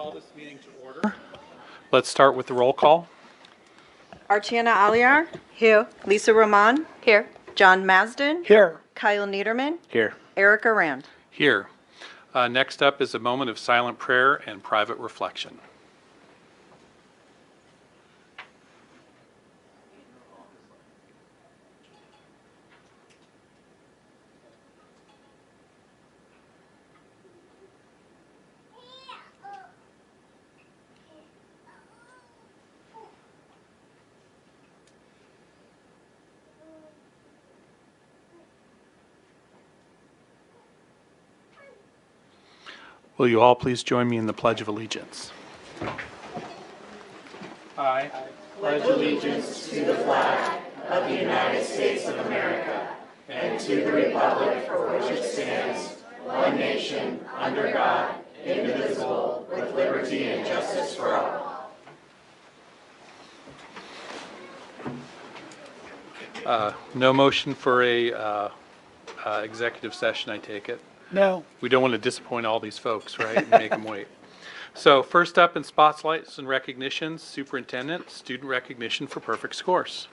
Call this meeting to order. Let's start with the roll call. Archiana Aliar. Here. Lisa Roman. Here. John Masden. Here. Kyle Niederman. Here. Erica Rand. Here. Next up is a moment of silent prayer and private reflection. Will you all please join me in the Pledge of Allegiance? I pledge allegiance to the flag of the United States of America and to the republic for which it stands, one nation, under God, indivisible, with liberty and justice for all. No motion for a executive session, I take it. No. We don't want to disappoint all these folks, right, and make them wait. So first up in spotlights and recognitions, superintendent, student recognition for perfect scores.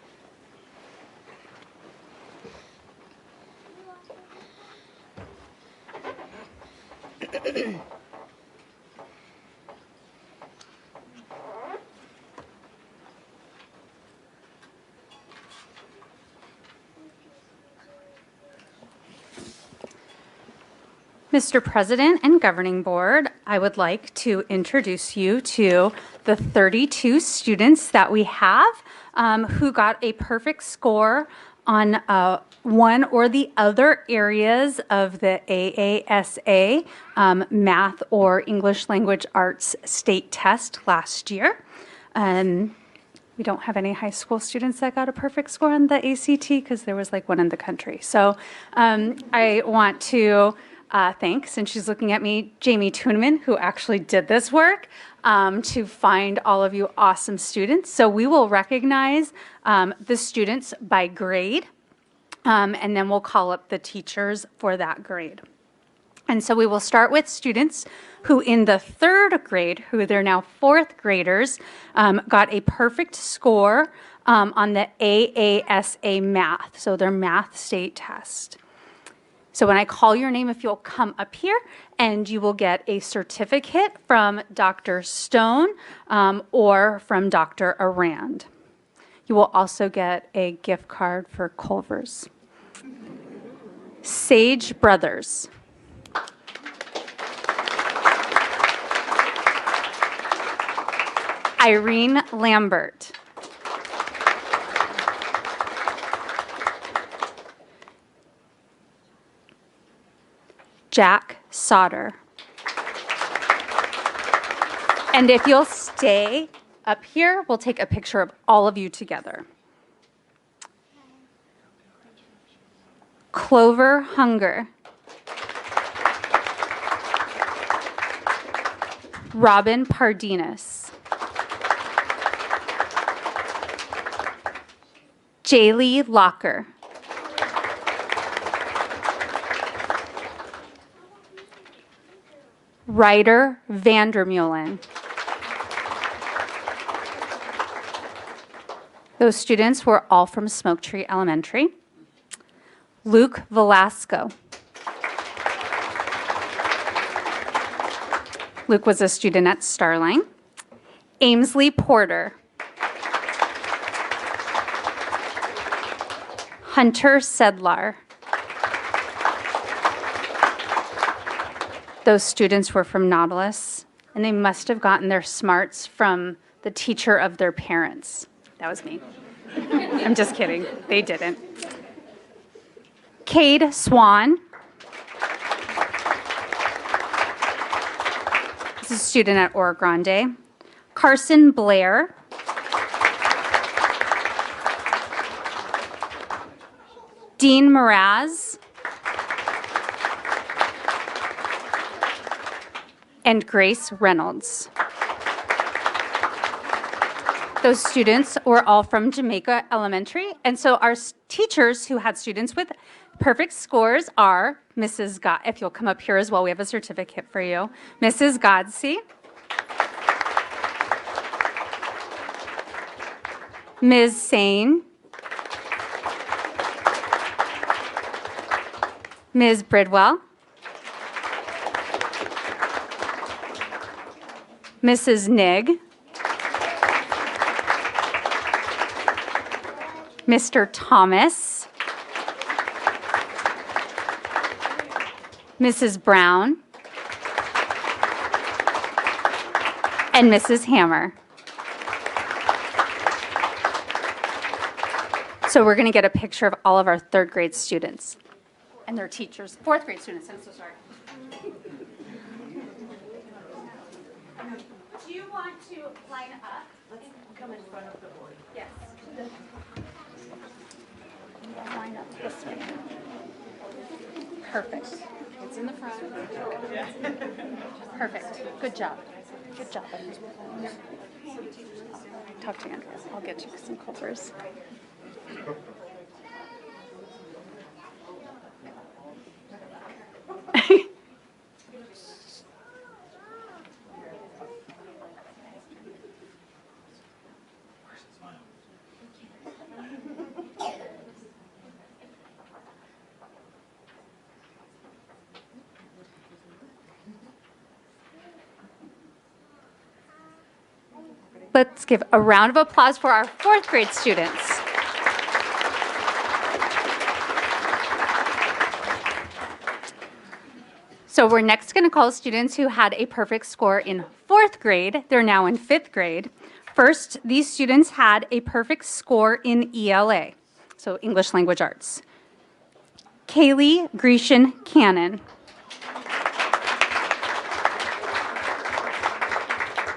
Mr. President and Governing Board, I would like to introduce you to the 32 students that we have who got a perfect score on one or the other areas of the AASA Math or English Language Arts state test last year. We don't have any high school students that got a perfect score on the ACT because there was like one in the country. So I want to thank, since she's looking at me, Jamie Tuneman, who actually did this work to find all of you awesome students. So we will recognize the students by grade, and then we'll call up the teachers for that grade. And so we will start with students who in the third grade, who they're now fourth graders, got a perfect score on the AASA math, so their math state test. So when I call your name, if you'll come up here, and you will get a certificate from Dr. Stone or from Dr. Arand. You will also get a gift card for Culver's. Sage Brothers. Irene Lambert. Jack Sauter. And if you'll stay up here, we'll take a picture of all of you together. Clover Hunger. Robin Pardinas. Jaylee Locker. Ryder Vandermeulen. Those students were all from Smoke Tree Elementary. Luke Velasco. Luke was a student at Starline. Amesley Porter. Hunter Sedlar. Those students were from Nautilus, and they must have gotten their smarts from the teacher of their parents. That was me. I'm just kidding. They didn't. Cade Swan. This is a student at Oro Grande. Carson Blair. Dean Mraz. And Grace Reynolds. Those students were all from Jamaica Elementary, and so our teachers who had students with perfect scores are Mrs. God. If you'll come up here as well, we have a certificate for you. Mrs. Godsey, Ms. Sane, Ms. Bridwell, Mrs. Nigg, Mr. Thomas, Mrs. Brown, and Mrs. Hammer. So we're going to get a picture of all of our third grade students and their teachers, fourth grade students, I'm so sorry. Do you want to line up? Let's come in front of the board. Yes. Line up this way. Perfect. It's in the front. Perfect. Good job. Good job. Talk to Andrea. I'll get you some Culvers. Let's give a round of applause for our fourth grade students. So we're next going to call students who had a perfect score in fourth grade. They're now in fifth grade. First, these students had a perfect score in ELA, so English Language Arts. Kaylee Grecian Cannon.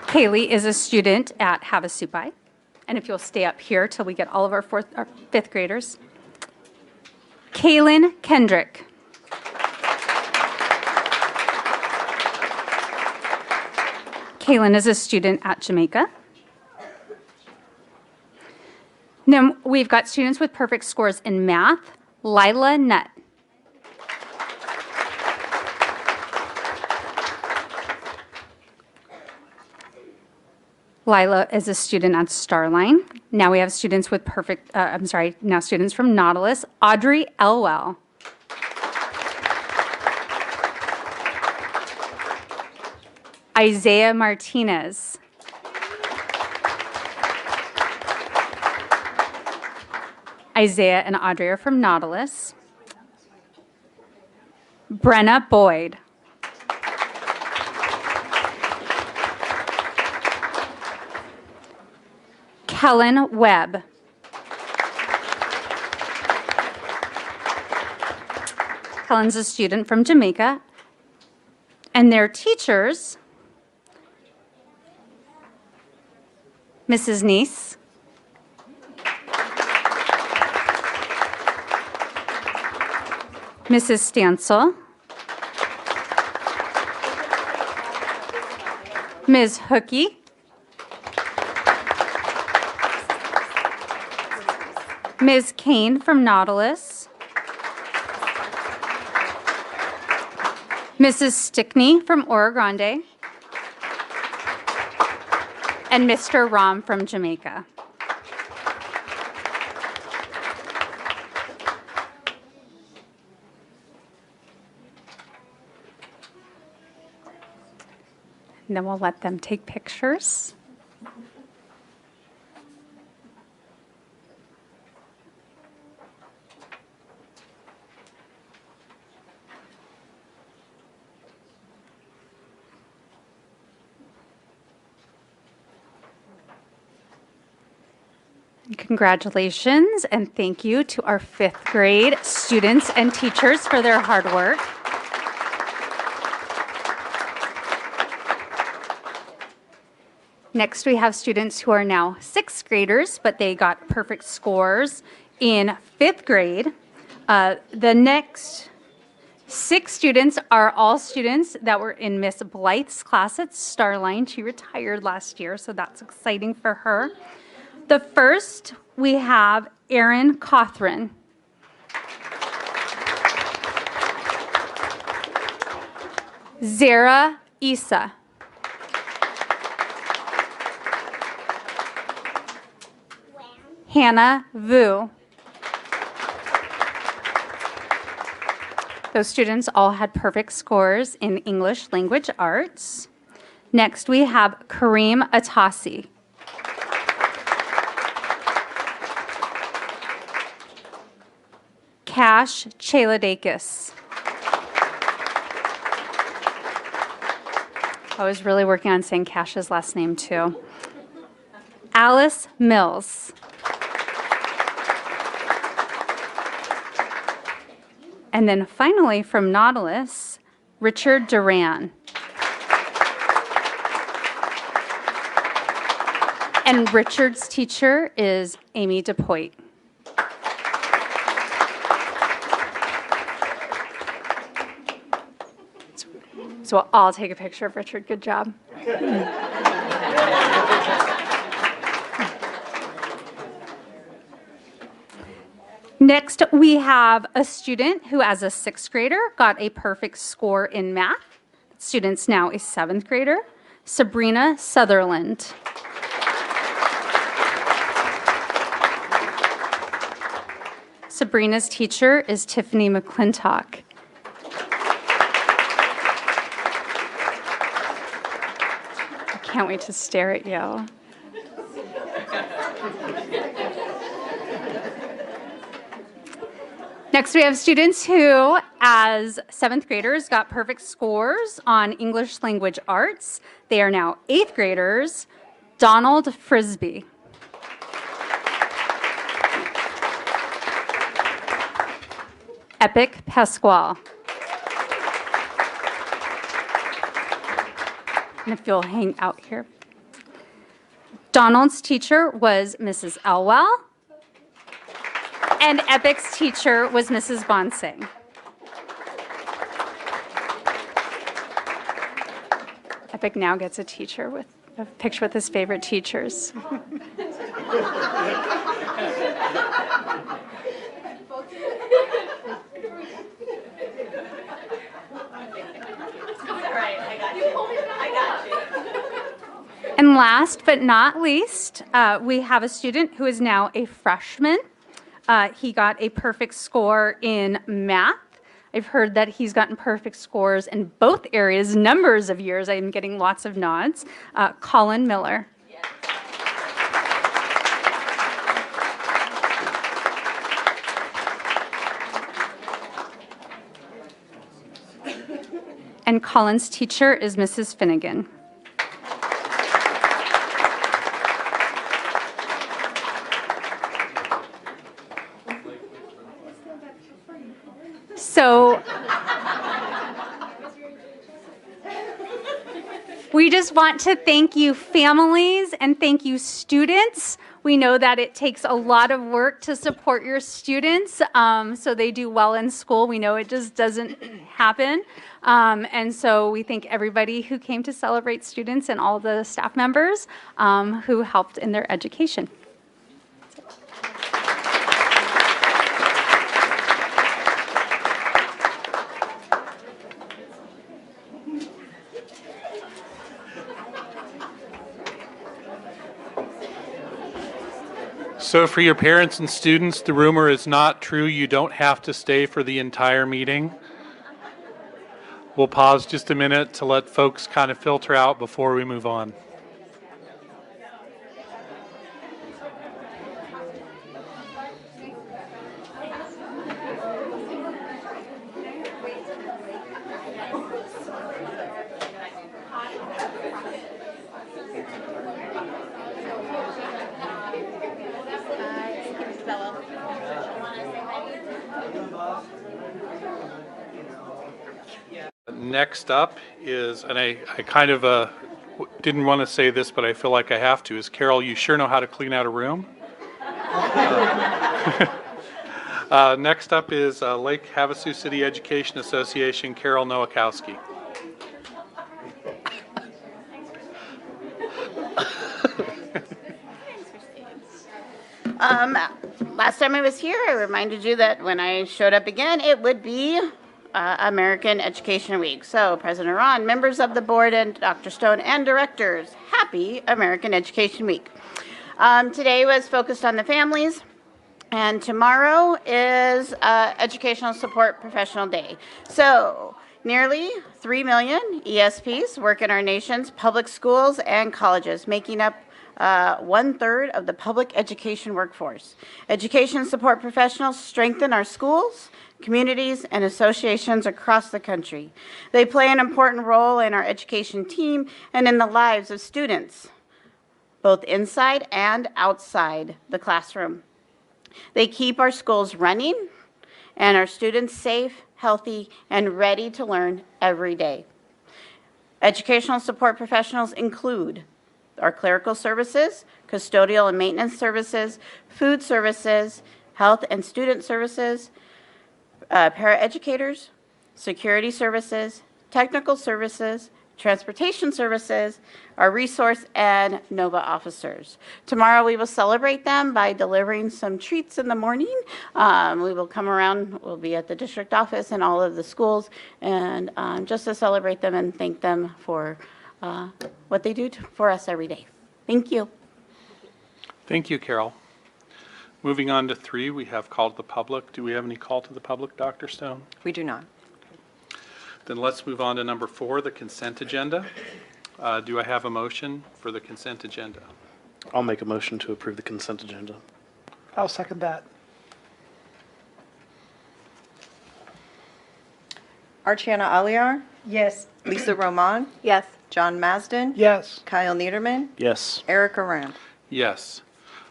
Kaylee is a student at Havasupai. And if you'll stay up here till we get all of our fifth graders. Kaylin Kendrick. Kaylin is a student at Jamaica. Then we've got students with perfect scores in math. Lila Nutt. Lila is a student at Starline. Now we have students with now students from Nautilus. Audrey Elwell. Isaiah Martinez. Isaiah and Audrey are from Nautilus. Brenna Boyd. Kellen Webb. Kellen's a student from Jamaica. And their teachers, Mrs. Neese, Mrs. Stansel, Ms. Hookie, Ms. Kane from Nautilus, Mrs. Stickney from Oro Grande, and Mr. Ram from Jamaica. And then we'll let them take pictures. Congratulations and thank you to our fifth grade students and teachers for their hard work. Next, we have students who are now sixth graders, but they got perfect scores in fifth grade. The next 6 students are all students that were in Miss Blythe's class at Starline. She retired last year, so that's exciting for her. The first, we have Erin Cothran. Zara Issa. Hannah Vu. Those students all had perfect scores in English language arts. Next, we have Kareem Atasi. Cash Chaladakis. I was really working on saying Cash's last name too. Alice Mills. And then finally from Nautilus, Richard Duran. And Richard's teacher is Amy DePoit. So I'll take a picture of Richard. Good job. Next, we have a student who, as a 6th grader, got a perfect score in math. The student's now a 7th grader, Sabrina Sutherland. Sabrina's teacher is Tiffany McClintock. I can't wait to stare at you. Next, we have students who, as 7th graders, got perfect scores on English language arts. They are now 8th graders. Donald Frisbee. Epic Pasquale. And if you'll hang out here. Donald's teacher was Mrs. Elwell. And Epic's teacher was Mrs. Bonsing. Epic now gets a teacher with a picture with his favorite teachers. And last but not least, we have a student who is now a freshman. He got a perfect score in math. I've heard that he's gotten perfect scores in both areas, numbers of years. I'm getting lots of nods. Colin Miller. Yes. And Colin's teacher is Mrs. Finnegan. So we just want to thank you families and thank you students. We know that it takes a lot of work to support your students so they do well in school. We know it just doesn't happen. And so we thank everybody who came to celebrate students and all the staff members who helped in their education. So for your parents and students, the rumor is not true. You don't have to stay for the entire meeting. We'll pause just a minute to let folks kind of filter out before we move on. Next up is, and I kind of didn't want to say this, but I feel like I have to, is Carol, you sure know how to clean out a room? Next up is Lake Havasu City Education Association, Carol Nowakowski. Last time I was here, I reminded you that when I showed up again, it would be American Education Week. So, President Ron, members of the board, and Dr. Stone, and directors, happy American Education Week. Today was focused on the families. And tomorrow is Educational Support Professional Day. So nearly 3 million ESPs work in our nation's public schools and colleges, making up 1/3 of the public education workforce. Education support professionals strengthen our schools, communities, and associations across the country. They play an important role in our education team and in the lives of students, both inside and outside the classroom. They keep our schools running and our students safe, healthy, and ready to learn every day. Educational support professionals include our clerical services, custodial and maintenance services, food services, health and student services, paraeducators, security services, technical services, transportation services, our resource and NOVA officers. Tomorrow we will celebrate them by delivering some treats in the morning. We will come around, we'll be at the district office and all of the schools, and just to celebrate them and thank them for what they do for us every day. Thank you. Thank you, Carol. Moving on to 3, we have call to the public. Do we have any call to the public, Dr. Stone? We do not. Then let's move on to number 4, the consent agenda. Do I have a motion for the consent agenda? I'll make a motion to approve the consent agenda. I'll second that. Archiana Aliar, Yes. Lisa Roman, Yes. John Masden, Yes. Kyle Niederman, Yes. Erica Rand. Yes.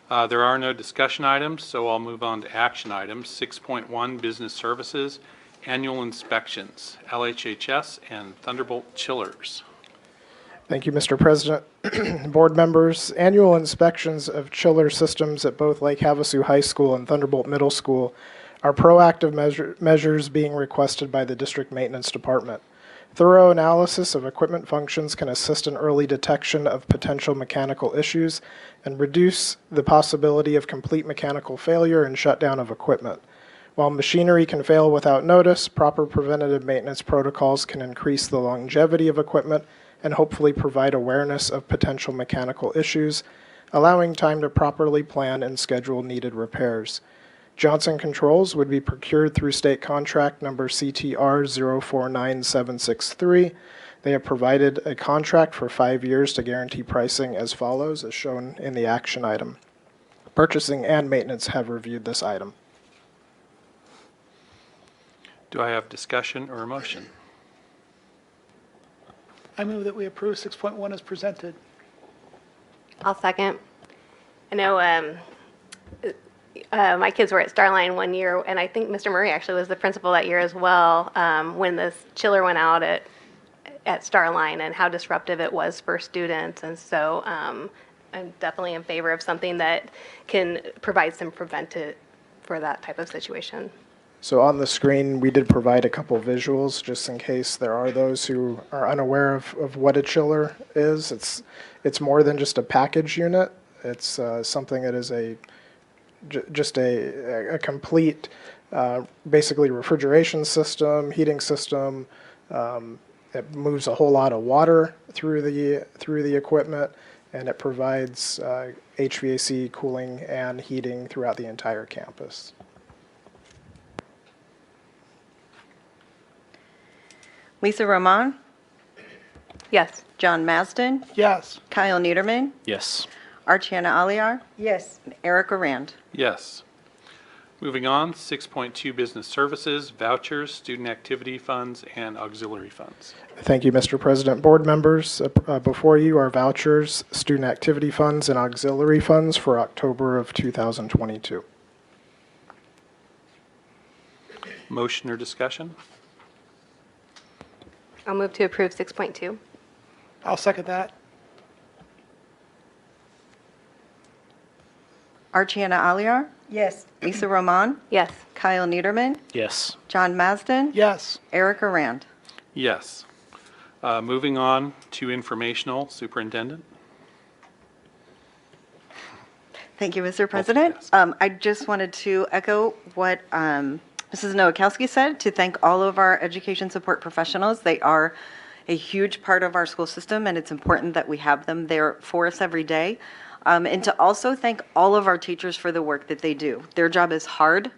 There are no discussion items, so I'll move on to action items. 6.1, business services, annual inspections, LHHS and Thunderbolt chillers. Thank you, Mr. President. Board members, annual inspections of chiller systems at both Lake Havasu High School and Thunderbolt Middle School are proactive measures being requested by the District Maintenance Department. Thorough analysis of equipment functions can assist in early detection of potential mechanical issues and reduce the possibility of complete mechanical failure and shutdown of equipment. While machinery can fail without notice, proper preventative maintenance protocols can increase the longevity of equipment and hopefully provide awareness of potential mechanical issues, allowing time to properly plan and schedule needed repairs. Johnson Controls would be procured through state contract number CTR 049763. They have provided a contract for 5 years to guarantee pricing as follows, as shown in the action item. Purchasing and maintenance have reviewed this item. Do I have discussion or a motion? I move that we approve 6.1 as presented. I'll second. I know my kids were at Starline one year, and I think Mr. Murray actually was the principal that year as well, when the chiller went out at Starline and how disruptive it was for students. And so I'm definitely in favor of something that can provide some preventive for that type of situation. So on the screen, we did provide a couple visuals just in case there are those who are unaware of what a chiller is. It's more than just a package unit. It's something that is just a complete, basically refrigeration system, heating system. It moves a whole lot of water through the equipment, and it provides HVAC cooling and heating throughout the entire campus. Lisa Roman, Yes. John Masden, Yes. Kyle Niederman, Yes. Archiana Aliar, Yes. and Erica Rand. Yes. Moving on, 6.2, business services, vouchers, student activity funds, and auxiliary funds. Thank you, Mr. President. Board members, before you are vouchers, student activity funds, and auxiliary funds for October of 2022. Motion or discussion? I'll move to approve 6.2. I'll second that. Archiana Aliar, Yes. Lisa Roman, Yes. Kyle Niederman, Yes. John Masden, Yes. Erica Rand. Yes. Moving on to informational, superintendent. Thank you, Mr. President. yes. I just wanted to echo what Mrs. Nowakowski said, to thank all of our education support professionals. They are a huge part of our school system, and it's important that we have them there for us every day. And to also thank all of our teachers for the work that they do. Their job is hard.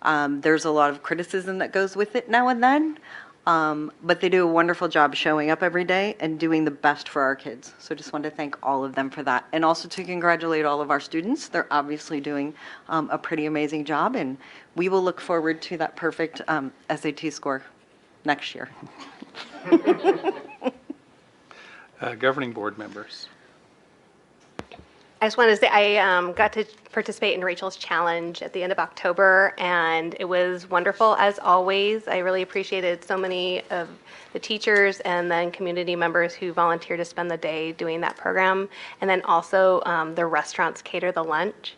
There's a lot of criticism that goes with it now and then, but they do a wonderful job showing up every day and doing the best for our kids. So just wanted to thank all of them for that. And also to congratulate all of our students. They're obviously doing a pretty amazing job, and we will look forward to that perfect SAT score next year. Governing board members. I just wanted to say I got to participate in Rachel's challenge at the end of October, and it was wonderful as always. I really appreciated so many of the teachers and then community members who volunteered to spend the day doing that program. And then also the restaurants cater the lunch,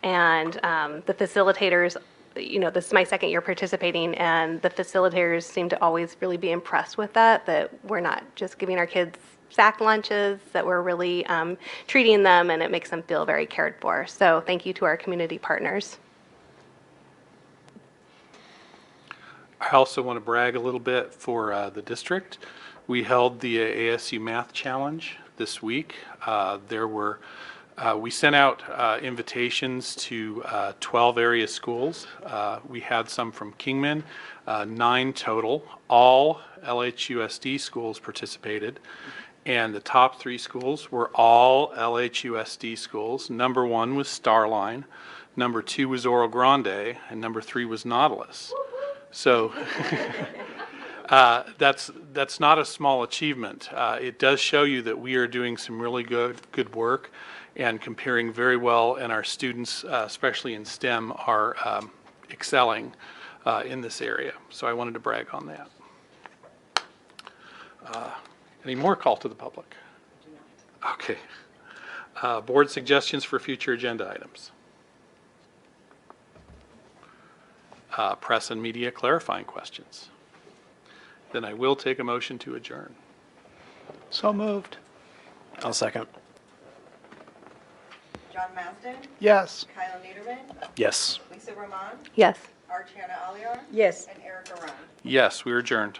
and the facilitators. You know, this is my second year participating, and the facilitators seem to always really be impressed with that we're not just giving our kids sack lunches, that we're really treating them, and it makes them feel very cared for. So thank you to our community partners. I also want to brag a little bit for the district. We held the ASU Math Challenge this week. We sent out invitations to 12 area schools. We had some from Kingman, 9 total. All LHUSD schools participated, and the top 3 schools were all LHUSD schools. Number 1 was Starline, number 2 was Oro Grande, and number 3 was Nautilus. So that's not a small achievement. It does show you that we are doing some really good work and comparing very well, and our students, especially in STEM, are excelling in this area. So I wanted to brag on that. Any more call to the public? Okay. Board suggestions for future agenda items. Press and media clarifying questions. Then I will take a motion to adjourn. So moved. I'll second. John Masden, Yes. Kyle Niederman, Yes. Lisa Roman, Yes. Archiana Aliar, Yes. and Erica Rowan. Yes, we are adjourned.